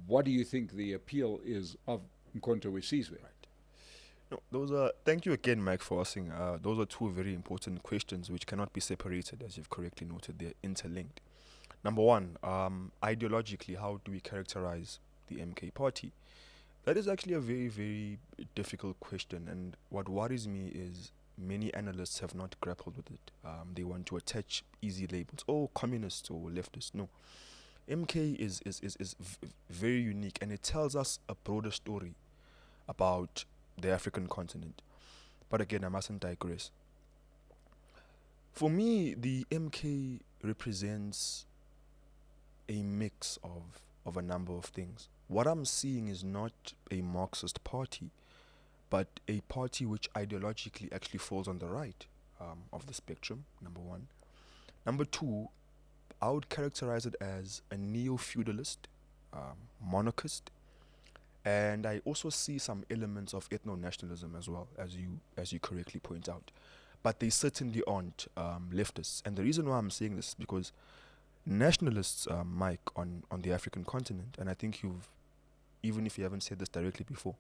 what do you think the appeal is of Mkhonto Wesizwe? Right. No, those are. Thank you again, Mike, for asking. Those are two very important questions which cannot be separated, as you've correctly noted. They're interlinked. Number one, ideologically, how do we characterize the MK party? That is actually a very, very difficult question, and what worries me is many analysts have not grappled with it. They want to attach easy labels, oh, communists or leftists. No, MK is very unique, and it tells us a broader story about the African continent. But again, I mustn't digress. For me, the MK represents a mix of a number of things. What I'm seeing is not a Marxist party, but a party which ideologically actually falls on the right of the spectrum, number one. Number two, I would characterize it as a neo-feudalist, monarchist, and I also see some elements of ethno-nationalism as well, as you correctly point out. But they certainly aren't leftists. And the reason why I'm saying this is because nationalists, Mike, on the African continent, and I think even if you haven't said this directly before,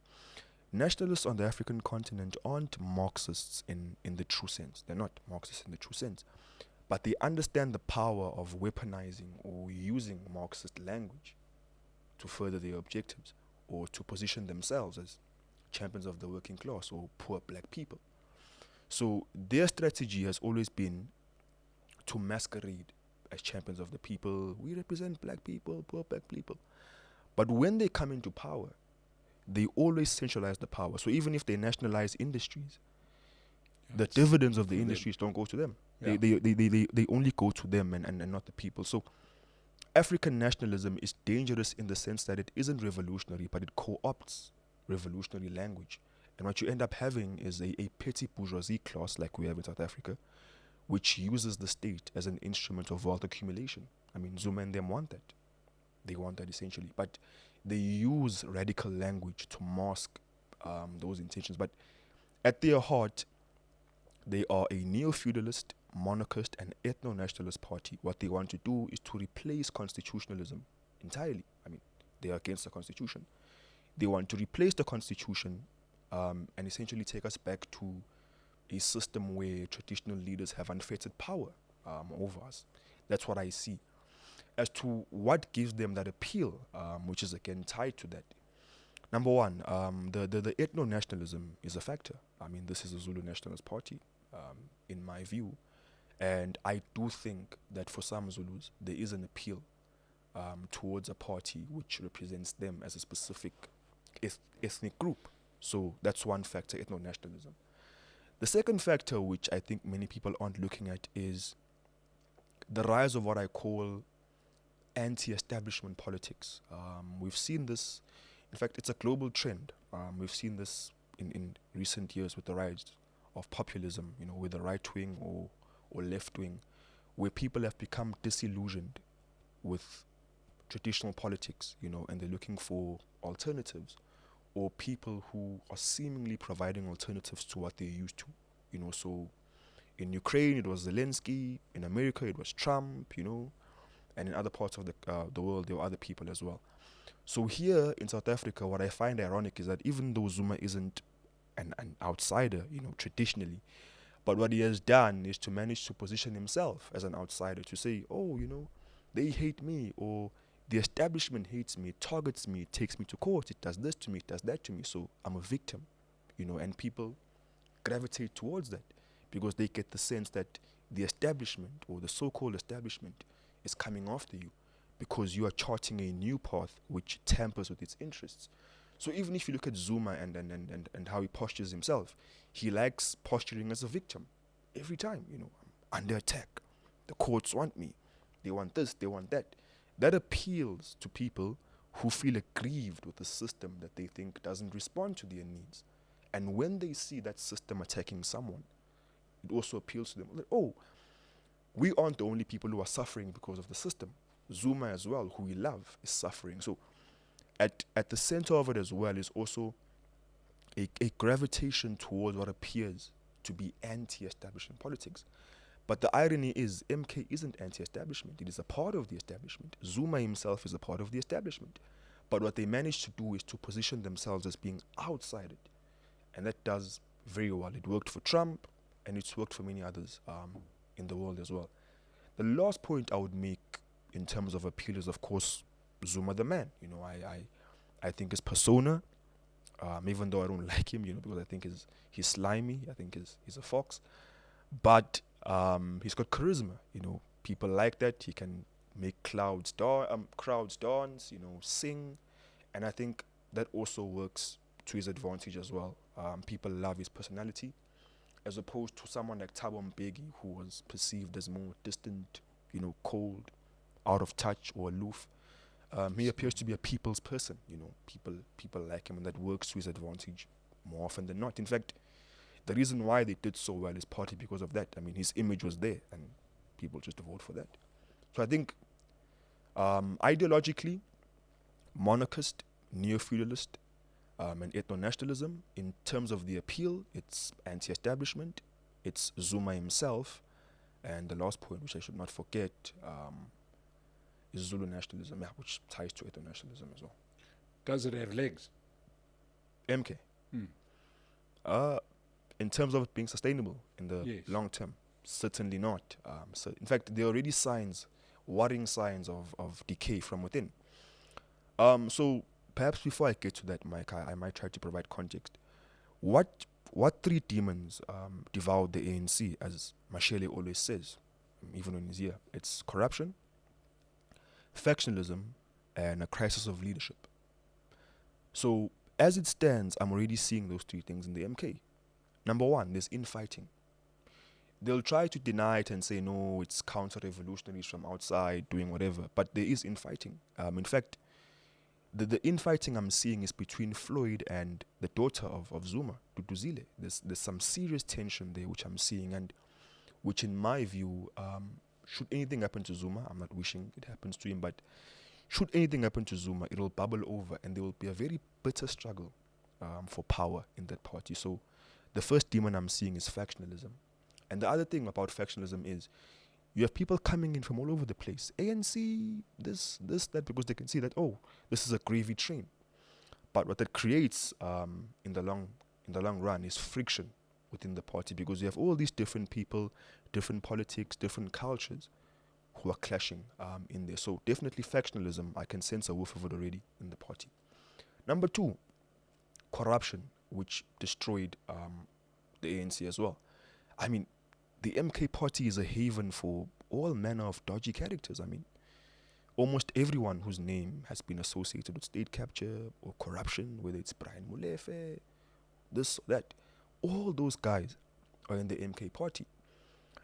nationalists on the African continent aren't Marxists in the true sense. They're not Marxists in the true sense. But they understand the power of weaponizing or using Marxist language to further their objectives or to position themselves as champions of the working class or poor black people. So their strategy has always been to masquerade as champions of the people. We represent black people, poor black people. But when they come into power, they always centralize the power. So even if they nationalize industries, the dividends of the industries don't go to them. Yeah. They only go to them and not the people. So African nationalism is dangerous in the sense that it isn't revolutionary, but it co-opts revolutionary language. And what you end up having is a petty bourgeoisie class like we have in South Africa, which uses the state as an instrument of wealth accumulation. I mean, Zuma and them want that. They want that essentially. But they use radical language to mask those intentions. But at their heart, they are a neo-feudalist, monarchist, and ethno-nationalist party. What they want to do is to replace constitutionalism entirely. I mean, they are against the constitution. They want to replace the constitution and essentially take us back to a system where traditional leaders have unfettered power over us. That's what I see. As to what gives them that appeal, which is again tied to that. Number one, the ethno-nationalism is a factor. I mean, this is a Zulu Nationalist Party, in my view. And I do think that for some Zulus, there is an appeal towards a party which represents them as a specific ethnic group. So that's one factor, ethno-nationalism. The second factor, which I think many people aren't looking at, is the rise of what I call anti-establishment politics. We've seen this, in fact, it's a global trend. We've seen this in recent years with the rise of populism, with the right wing or left wing, where people have become disillusioned with traditional politics, and they're looking for alternatives or people who are seemingly providing alternatives to what they're used to, So in Ukraine, it was Zelensky. In America, it was Trump, and in other parts of the world, there were other people as well. So here in South Africa, what I find ironic is that even though Zuma isn't an outsider, traditionally, but what he has done is to manage to position himself as an outsider, to say, oh, they hate me, or the establishment hates me, it targets me, it takes me to court, it does this to me, it does that to me, so I'm a victim, and people gravitate towards that because they get the sense that the establishment or the so-called establishment is coming after you because you are charting a new path which tampers with its interests. So even if you look at Zuma and how he postures himself, he likes posturing as a victim every time, I'm under attack. The courts want me. They want this, they want that. That appeals to people who feel aggrieved with a system that they think doesn't respond to their needs. And when they see that system attacking someone, it also appeals to them. Like, oh, we aren't the only people who are suffering because of the system. Zuma as well, who we love, is suffering. So at the center of it as well is also a gravitation towards what appears to be anti-establishment politics. But the irony is MK isn't anti-establishment. It is a part of the establishment. Zuma himself is a part of the establishment. But what they managed to do is to position themselves as being outside it. And that does very well. It worked for Trump, and it's worked for many others in the world as well. The last point I would make in terms of appeal is, of course, Zuma the man. You know, I think his persona, even though I don't like him, you know, because I think he's slimy. I think he's a fox. But he's got charisma. You know, people like that. He can make crowds dance. You know, sing, and I think that also works to his advantage as well. People love his personality, as opposed to someone like Thabo Mbeki, who was perceived as more distant, you know, cold, out of touch, or aloof. He appears to be a people's person. You know, people like him, and that works to his advantage more often than not. In fact, the reason why they did so well is partly because of that. I mean, his image was there, and people just vote for that. So I think ideologically, monarchist, neo-feudalist, and ethno-nationalism, in terms of the appeal, it's anti-establishment, it's Zuma himself, and the last point, which I should not forget, is Zulu nationalism, yeah, which ties to ethno-nationalism as well. Does it have legs? MK. In terms of it being sustainable in the long term, certainly not. So in fact, there are already worrying signs of decay from within. So perhaps before I get to that, Mike, I might try to provide context. What three demons devoured the ANC, as Mashele always says, even when he's here? It's corruption, factionalism, and a crisis of leadership. So as it stands, I'm already seeing those three things in the MK. Number one, there's infighting. They'll try to deny it and say, no, it's counter-revolutionaries from outside doing whatever, but there is infighting. In fact, the infighting I'm seeing is between Floyd and the daughter of Zuma, Duduzile. There's some serious tension there, which I'm seeing, and which in my view, should anything happen to Zuma, I'm not wishing it happens to him, but should anything happen to Zuma, it'll bubble over, and there will be a very bitter struggle for power in that party. So the first demon I'm seeing is factionalism. And the other thing about factionalism is you have people coming in from all over the place. ANC, this, that, because they can see that, oh, this is a gravy train. But what that creates in the long run is friction within the party, because you have all these different people, different politics, different cultures who are clashing in there. So definitely factionalism, I can sense a whiff of it already in the party. Number two, corruption, which destroyed the ANC as well. I mean, the MK party is a haven for all manner of dodgy characters. I mean, almost everyone whose name has been associated with state capture or corruption, whether it's Brian Molefe, this, that, all those guys are in the MK party.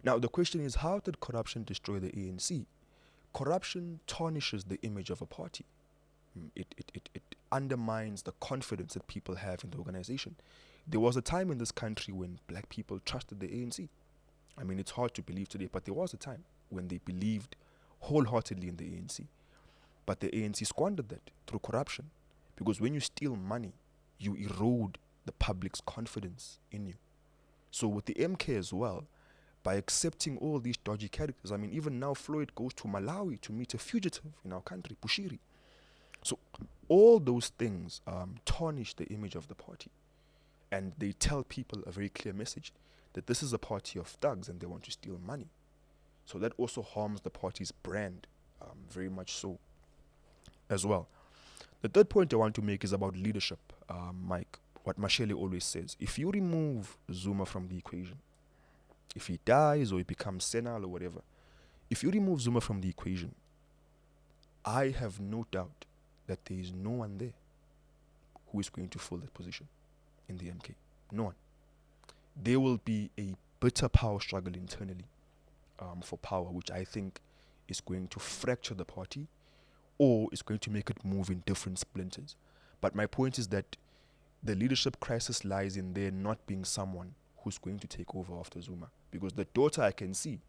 Now, the question is, how did corruption destroy the ANC? Corruption tarnishes the image of a party. It undermines the confidence that people have in the organization. There was a time in this country when black people trusted the ANC. I mean, it's hard to believe today, but there was a time when they believed wholeheartedly in the ANC. But the ANC squandered that through corruption. Because when you steal money, you erode the public's confidence in you. So with the MK as well, by accepting all these dodgy characters, I mean, even now Floyd goes to Malawi to meet a fugitive in our country, Bushiri. So all those things tarnish the image of the party. And they tell people a very clear message that this is a party of thugs and they want to steal money. So that also harms the party's brand, very much so as well. The third point I want to make is about leadership, Mike. What Mashele always says, if you remove Zuma from the equation, if he dies or he becomes senile or whatever, if you remove Zuma from the equation, I have no doubt that there is no one there who is going to fill that position in the MK. No one. There will be a bitter power struggle internally for power, which I think is going to fracture the party or is going to make it move in different splinters. But my point is that the leadership crisis lies in there not being someone who's going to take over after Zuma. Because the daughter I can see,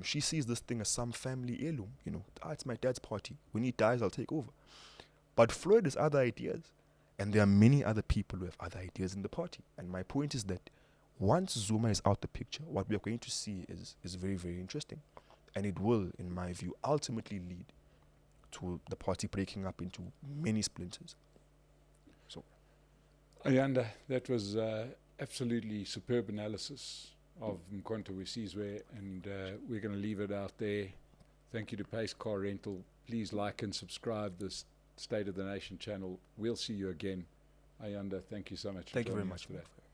she sees this thing as some family heirloom. You know, it's my dad's party. When he dies, I'll take over. But Floyd has other ideas. And there are many other people who have other ideas in the party. And my point is that once Zuma is out the picture, what we are going to see is very, very interesting. And it will, in my view, ultimately lead to the party breaking up into many splinters. Ayanda, that was absolutely superb analysis of Mkhonto Wesizwe, and we're going to leave it out there. Thank you to Pace Car Rental. Please like and subscribe this State of the Nation channel. We'll see you again. Ayanda, thank you so much. Thank you very joining much us today. Mike.